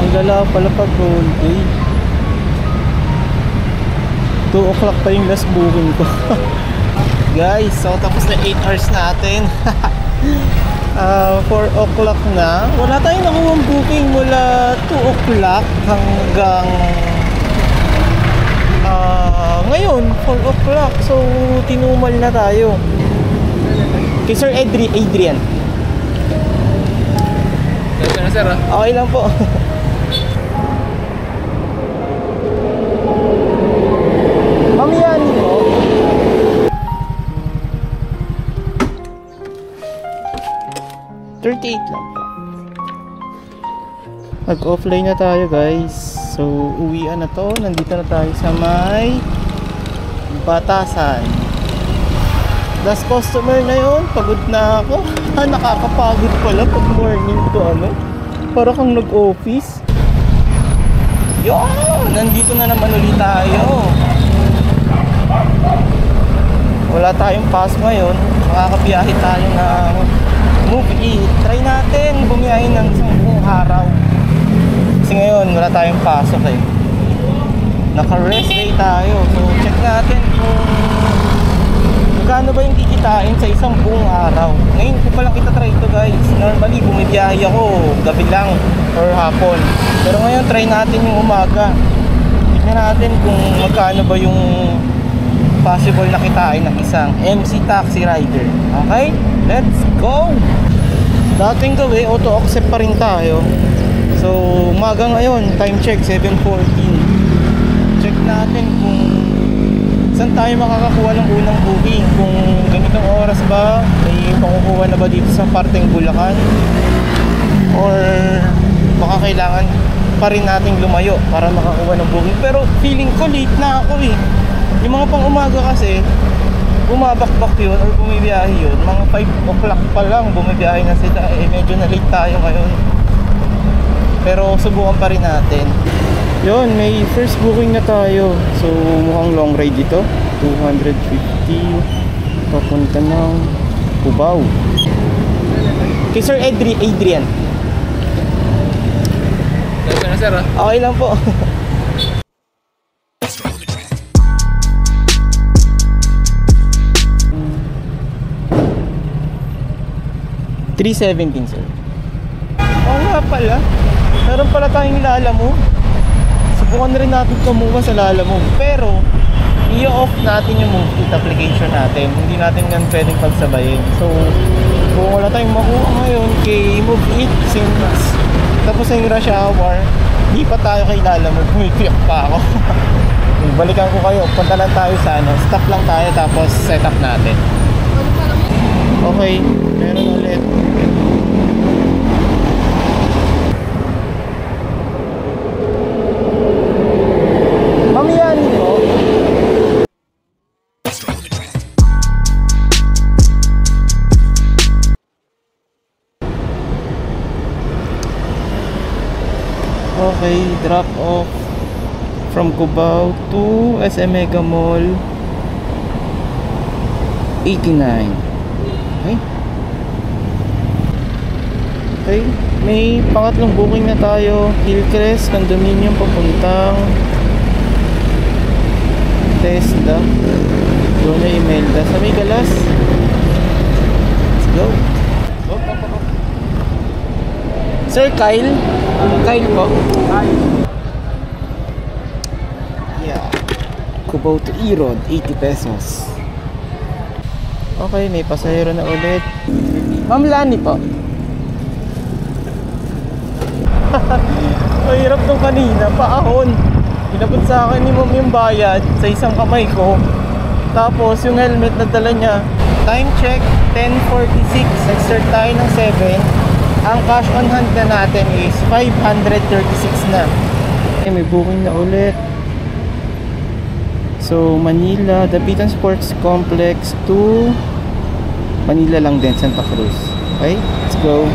Gala pala pag whole day. 2 o'clock pa yung last booking ko. Guys, so tapos na 8 hours natin. 4 o'clock na. Wala tayong nakuha booking mula 2 o'clock hanggang ngayon 4 o'clock. So tinumal na tayo kay Sir Adrian. Ito na sir. Okay lang po. Mamiyan po. $38 lang po. Nag-offline na tayo guys. So uwian na to. Nandito na tayo sa may Batasan. Last customer na yun. Pagod na ako. Nakakapagod pala pag morning to para kang nag-office. Yun! Nandito na naman ulit tayo. Wala tayong pass ngayon. Makakabiyahe tayo ng movie. Try natin bumiyahe ng isang buong araw. Kasi ngayon wala tayong pasok eh. Naka-rest day tayo. So check natin kung magkano ba yung kikitain sa isang buong araw. Ngayon ko palang kita try ito guys. Normally bumibiyahe ako gabi lang or hapon. Pero ngayon try natin yung umaga. Tignan natin kung magkano ba yung possible na kitain ng isang MC taxi rider. Okay? Let's go! Dating gabi, auto-accept pa rin tayo. So umaga ngayon, time check 7:14. Check natin kung saan tayo makakakuha ng unang booking. Kung ganitong oras ba may makukuha na ba dito sa parteng Bulacan, or baka kailangan pa rin nating lumayo para makakuha ng booking. Pero feeling ko late na ako eh. Yung mga pang umaga kasi bumabakbak yun or bumibiyahe yun, mga 5 o'clock pa lang bumibiyahe na sila. Medyo na late tayo ngayon, pero subukan pa rin natin. Yun, may first booking na tayo. So mukhang long ride dito, 250 papunta ng Cubao kay Sir Adrian. Ito na sir. Okay lang po. $317 sir. Oo nga pala, meron pala tayong Lalamove. Subukan rin natin kumuha sa Lalamove, pero i-off natin yung move it application natin. Hindi natin yan pwedeng pagsabayin. So kung wala tayong makuha ngayon kay move it, since tapos na yung rush hour, di pa tayo kay Lalamove. Pumipiyak pa ako. Balikan ko kayo, punta lang tayo sa stop lang tayo tapos set up natin. Okay, meron ulit. Mamiyan po. Okay, drop off from Cubao to SM Mega Mall 89. Okay, may pangatlong booking na tayo. Hillcrest Condominium papuntang Tesla. Doon na Imelda sa may Galas. Let's go. Sir Kyle? Kyle po? Yeah. Cubao to E-Road, 80 pesos. Okay, may pasahero na ulit. Ma'am Lani po. Mahirap nung kanina, paahon. Inabot sa akin ni ma'am yung bayad sa isang kamay ko. Tapos yung helmet na dala niya. Time check, 10:46. Nag-start tayo ng 7. Ang cash on hand na natin is 536 na. Okay, may booking na ulit. So Manila, Dapitan Sports Complex to Manila lang din, Santa Cruz. Okay, let's go.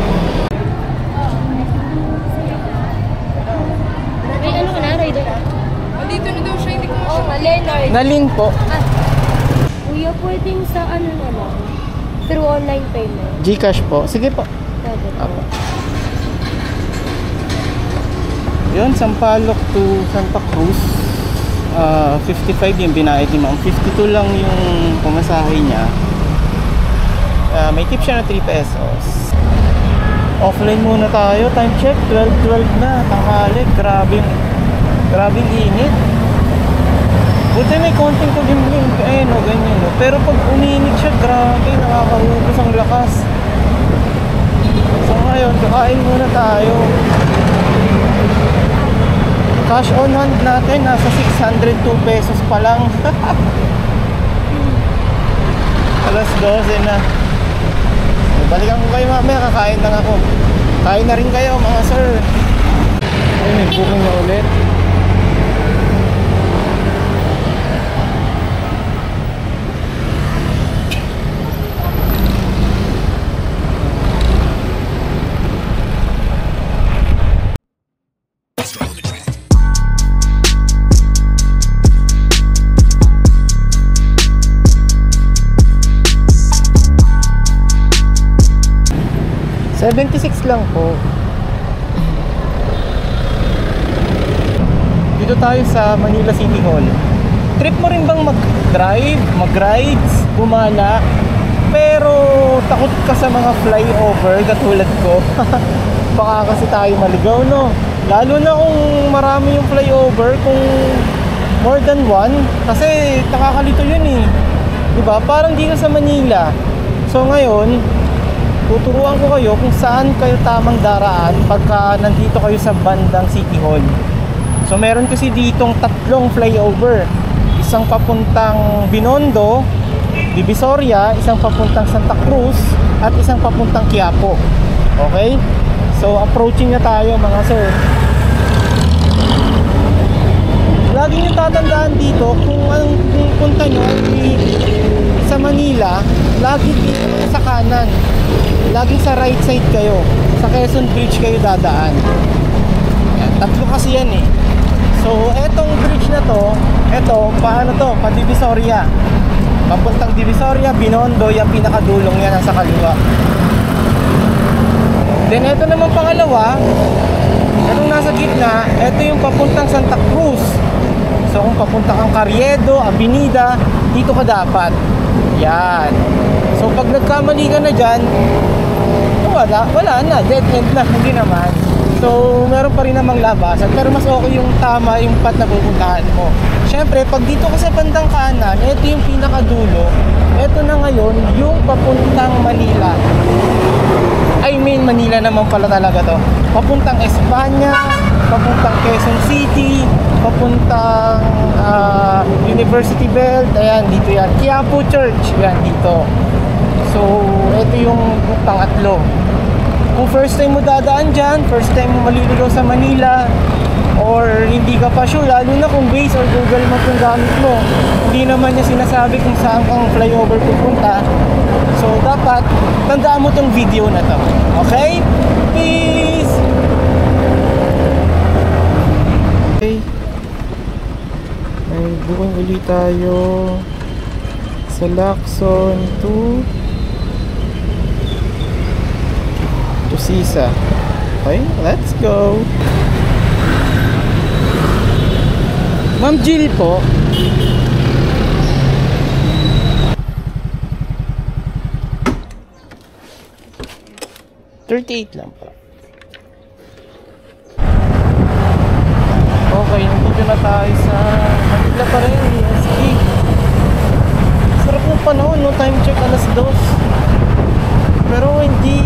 May ano ka na, rider? Dito na daw siya, hindi ko Leonard. Nalin po. Kuya, pwedeng sa ano na lang? Through online payment. Gcash po. Sige po. Pwede po. Apo. Yun, Sampaloc to Santa Cruz. 55 yung binayad ni ma'am. 52 lang yung pumasahe niya. May tip siya na 3 pesos. Offline muna tayo. Time check, 12:12 na. Tanghali. Grabing init. Buti may konting kulimlim. Ayun o, ganyan o. Pero pag uminit siya, grabe. Nakakahubos ang lakas. So ngayon, kakain muna tayo. Cash on hand natin, nasa 602 pesos pa lang. Alas 12 na. Balikan ko kayo mamaya, kakain lang ako. Kain na rin kayo mga sir. Ay, may booking na ulit. $76 lang po. Dito tayo sa Manila City Hall. Trip mo rin bang mag-drive, mag-rides, gumala, pero takot ka sa mga flyover katulad ko? Baka kasi tayo maligaw, no? Lalo na kung marami yung flyover, kung more than one, kasi nakakalito yun eh. Diba? Parang dito sa Manila. So ngayon, tuturuan ko kayo kung saan kayo tamang daraan pagka nandito kayo sa bandang City Hall. So meron kasi ditong 3 flyover. Isang papuntang Binondo, Divisoria, isang papuntang Santa Cruz, at isang papuntang Quiapo. Okay? So approaching na tayo mga sir. Lagi nyo tatandaan dito kung ang punta nyo sa Manila, lagi dito sa kanan. Lagi sa right side kayo. Sa Quezon Bridge kayo dadaan. Yan, 3 kasi yan eh. So, etong bridge na to, paano to? Pa-Divisoria. Papuntang Divisoria, Binondo, yung pinakadulong yan nasa kaliwa. Then, eto naman pangalawa, etong nasa gitna, eto yung papuntang Santa Cruz. So, kung papunta kang Carriedo, Avenida, dito ka dapat. Yan. So, pag nagkamali ka na dyan, wala na, dead end na, hindi naman. So, meron pa rin namang labasan, pero mas okay yung tama yung path na pupuntahan mo. Siyempre, pag dito ka sa bandang kanan, ito yung pinakadulo. Ito na ngayon, yung papuntang Manila. I mean, Manila naman pala talaga to. Papuntang Espanya, papuntang Quezon City, papuntang University Belt, ayan, dito yan. Quiapo Church, yan, dito. So, ito yung pangatlo. Kung first time mo dadaan dyan, first time mo maliligaw sa Manila, or hindi ka pa sure, lalo na kung Waze or Google Maps yung gamit mo, hindi naman niya sinasabi kung saan kang flyover pupunta. So, dapat tandaan mo tong video na to. Okay? Peace! Okay. Ay, bukang ulit tayo sa Lacson to Sisa. Okay, let's go. Ma'am Jill po. $38 lang po. Okay, nandito na tayo sa Manila pa rin, ESP. Sarap ng panahon, no? Time check, alas 2. Pero hindi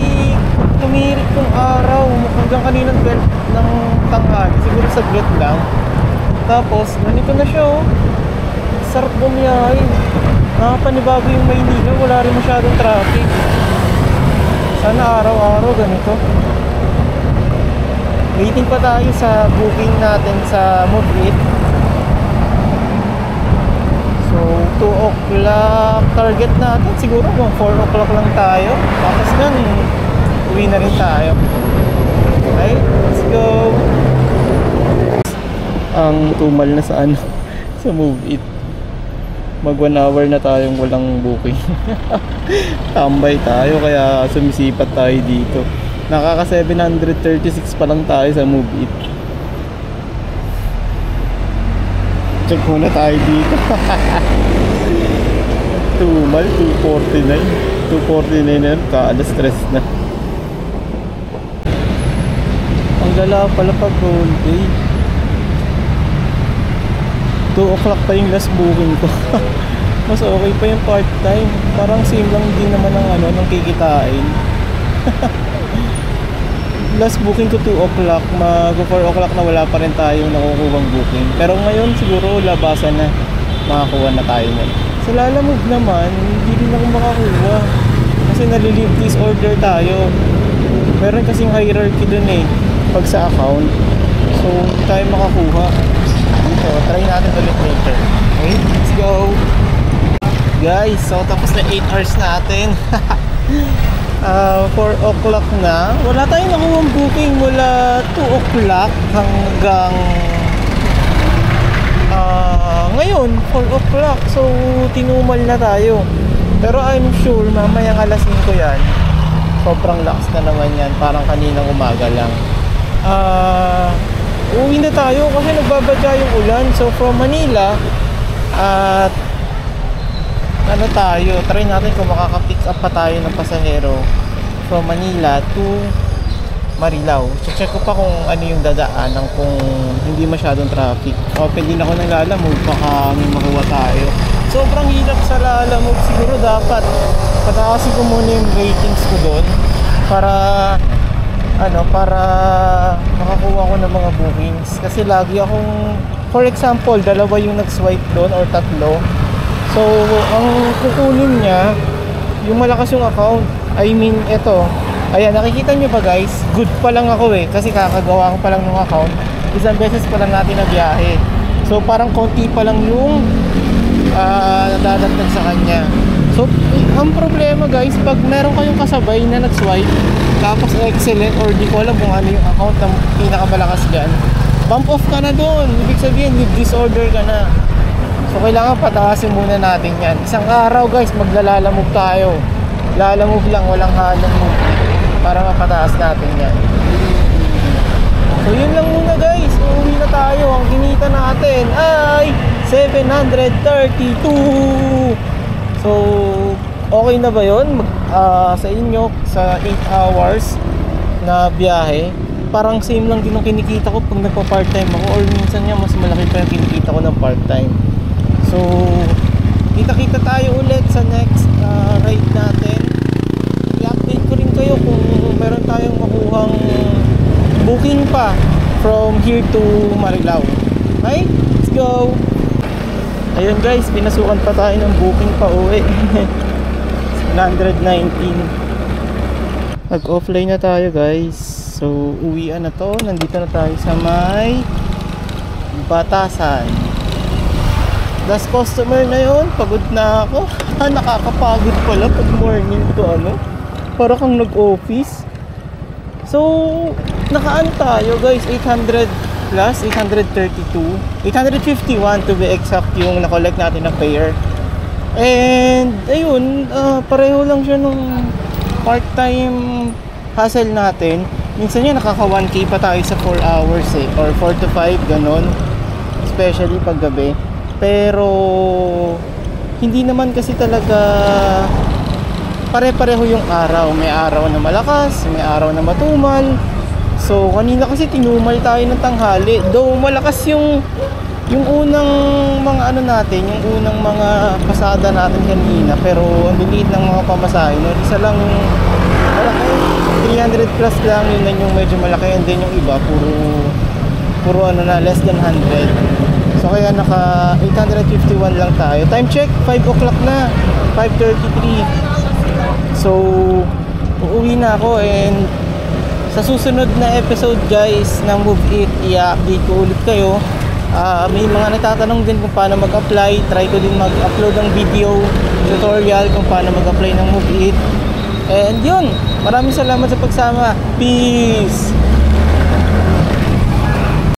tumirik yung araw hanggang kaninang belt ng tanghali. Siguro saglit lang. Tapos, ganito na siya, oh. Sarap bumiyahin. Nakapanibago yung Maynila. Wala rin masyadong traffic. Sana araw-araw ganito. Waiting pa tayo sa booking natin sa Move It. So, 2 o'clock target natin. Siguro kung 4 o'clock lang tayo. Tapos gan, uwi na rin tayo. Okay, let's go. Ang tumal na sa ano, sa Move It. Mag 1 hour na tayong walang booking. Tambay tayo kaya sumisipat tayo dito. Nakaka 736 pa lang tayo sa Move It. Check muna tayo dito. Tumal, 249. 249 na yun, ka-alas-stress na. Ang lala pala pag whole day. 2 o'clock pa yung last booking ko. Mas okay pa yung part-time. Parang same lang din naman ang ng kikitain. Last booking ko 2 o'clock, mag 4 o'clock na wala pa rin tayong nakukuhang booking. Pero ngayon siguro labasan na, makakuha na tayo nun. Sa Lalamove naman, hindi din ako makakuha. Kasi nalilive disorder tayo. Meron kasing hierarchy dun pag sa account. So hindi tayo makakuha. Dito, try natin ulit later. Okay, let's go! Guys, so tapos na 8 hours natin. 4 o'clock na. Wala tayong nakuhang booking mula 2 o'clock hanggang ngayon 4 o'clock. So tinumal na tayo. Pero I'm sure mamayang alas 5 yan. Sobrang lakas na naman yan. Parang kaninang umaga lang. Uwi na tayo kasi nagbabadya yung ulan. So from Manila at tayo, try natin kung makaka-pick up pa tayo ng pasahero from Manila to Marilao. Check ko pa kung ano yung dadaanan, kung hindi masyadong traffic. Open din ako ng Lalamove, baka may makuha tayo. Sobrang hirap sa Lalamove. Siguro dapat pataasin ko muna yung ratings ko doon para para makakuha ko ng mga bookings. Kasi lagi akong, for example, 2 yung nag-swipe doon or 3. So, ang kukunin niya, yung malakas yung account. I mean, ito. Ayan, nakikita nyo ba guys? Good pa lang ako kasi kakagawa ko pa lang ng account. Isang beses pa lang natin na biyahe. So, parang konti pa lang yung nadadagdag sa kanya. So, ang problema guys, pag meron kayong kasabay na nag-swipe, tapos excellent or di ko alam kung ano yung account na pinakamalakas dyan, bump off ka na doon. Ibig sabihin, leave disorder ka na. So kailangan pataasin muna natin yan. Isang araw guys, Lalamove tayo. Lalamove lang, walang halong move para mapataas natin yan. So yun lang muna guys. Uuwi na tayo. Ang kinita natin ay 732. So okay na ba yun? Sa inyo, sa 8 hours na biyahe, parang same lang din ang kinikita ko pag nagpa-part-time ako, or minsan nga mas malaki pa yung kinikita ko ng part-time. So, kita-kita tayo ulit sa next ride natin. I-update ko rin kayo kung meron tayong makuhang booking pa from here to Marilao. Okay? Let's go! Ayun guys, pinasukan pa tayo ng booking pa uwi. 119. Nag-offline na tayo guys. So, uwian na to. Nandito na tayo sa may Batasan. Last customer na yun, pagod na ako. Nakakapagod pala pag morning to para kang nag-office. So nakaan tayo guys, 800 plus, 832, 851 to be exact yung na-collect natin na fare. And ayun, pareho lang siya nung part-time hustle natin. Minsan yan nakaka 1K pa tayo sa 4 hours or 4 to 5 ganon, especially pag gabi. Pero hindi naman kasi talaga pare-pareho yung araw. May araw na malakas, may araw na matumal. So kanina kasi tinumal tayo ng tanghali. Though malakas yung unang mga natin, yung unang mga pasada natin kanina, pero ang liliit ng mga pamasahe no? Isa lang yung malaki, 300 plus lang, yun na yung medyo malaki, and then yung iba puro less than 100. So kaya naka 851 lang tayo. Time check, 5 o'clock na, 5:33. So uuwi na ako, and sa susunod na episode guys ng Move It, i-update ko ulit kayo. May mga nagtatanong din kung paano mag-apply. Try ko din mag-upload ng video tutorial kung paano mag-apply ng Move It. And yun, maraming salamat sa pagsama. Peace!